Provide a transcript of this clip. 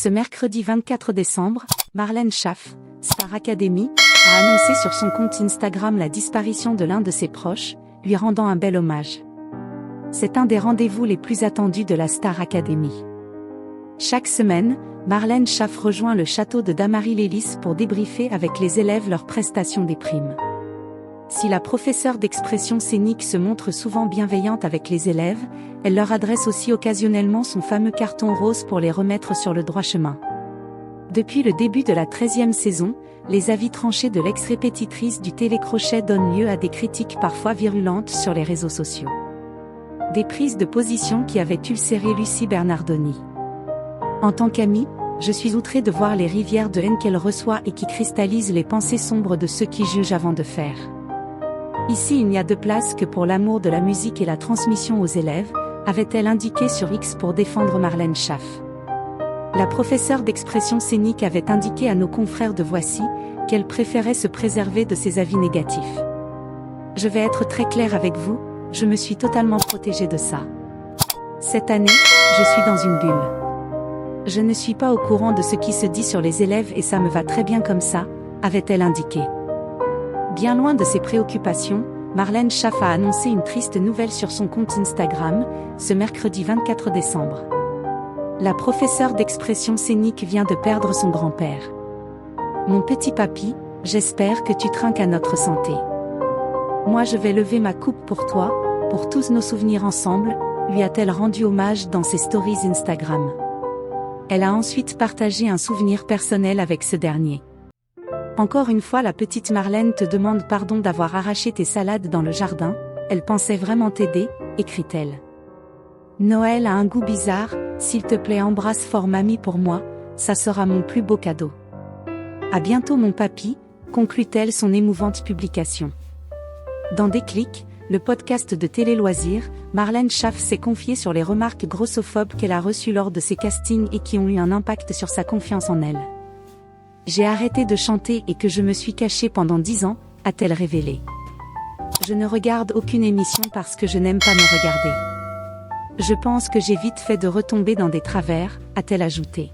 Ce mercredi 24 décembre, Marlène Schaff, Star Academy, a annoncé sur son compte Instagram la disparition de l'un de ses proches, lui rendant un bel hommage. C'est un des rendez-vous les plus attendus de la Star Academy. Chaque semaine, Marlène Schaff rejoint le château de Damary-Lélis pour débriefer avec les élèves leurs prestations des primes. Si la professeure d'expression scénique se montre souvent bienveillante avec les élèves, elle leur adresse aussi occasionnellement son fameux carton rose pour les remettre sur le droit chemin. Depuis le début de la 13e saison, les avis tranchés de l'ex-répétitrice du télécrochet donnent lieu à des critiques parfois virulentes sur les réseaux sociaux. Des prises de position qui avaient ulcéré Lucie Bernardoni. En tant qu'amie, je suis outrée de voir les rivières de haine qu'elle reçoit et qui cristallisent les pensées sombres de ceux qui jugent avant de faire. Ici il n'y a de place que pour l'amour de la musique et la transmission aux élèves, avait-elle indiqué sur X pour défendre Marlène Schaff. La professeure d'expression scénique avait indiqué à nos confrères de Voici, qu'elle préférait se préserver de ses avis négatifs. Je vais être très claire avec vous, je me suis totalement protégée de ça. Cette année, je suis dans une bulle. Je ne suis pas au courant de ce qui se dit sur les élèves et ça me va très bien comme ça, avait-elle indiqué. Bien loin de ses préoccupations, Marlène Schaff a annoncé une triste nouvelle sur son compte Instagram, ce mercredi 24 décembre. La professeure d'expression scénique vient de perdre son grand-père. Mon petit papy, j'espère que tu trinques à notre santé. Moi je vais lever ma coupe pour toi, pour tous nos souvenirs ensemble, lui a-t-elle rendu hommage dans ses stories Instagram. Elle a ensuite partagé un souvenir personnel avec ce dernier. Encore une fois la petite Marlène te demande pardon d'avoir arraché tes salades dans le jardin, elle pensait vraiment t'aider, écrit-elle. Noël a un goût bizarre, s'il te plaît embrasse fort mamie pour moi, ça sera mon plus beau cadeau. À bientôt mon papy, conclut-elle son émouvante publication. Dans Déclic, le podcast de Télé Loisirs, Marlène Schaff s'est confiée sur les remarques grossophobes qu'elle a reçues lors de ses castings et qui ont eu un impact sur sa confiance en elle. J'ai arrêté de chanter et que je me suis cachée pendant 10 ans, a-t-elle révélé. Je ne regarde aucune émission parce que je n'aime pas me regarder. Je pense que j'ai vite fait de retomber dans des travers, a-t-elle ajouté.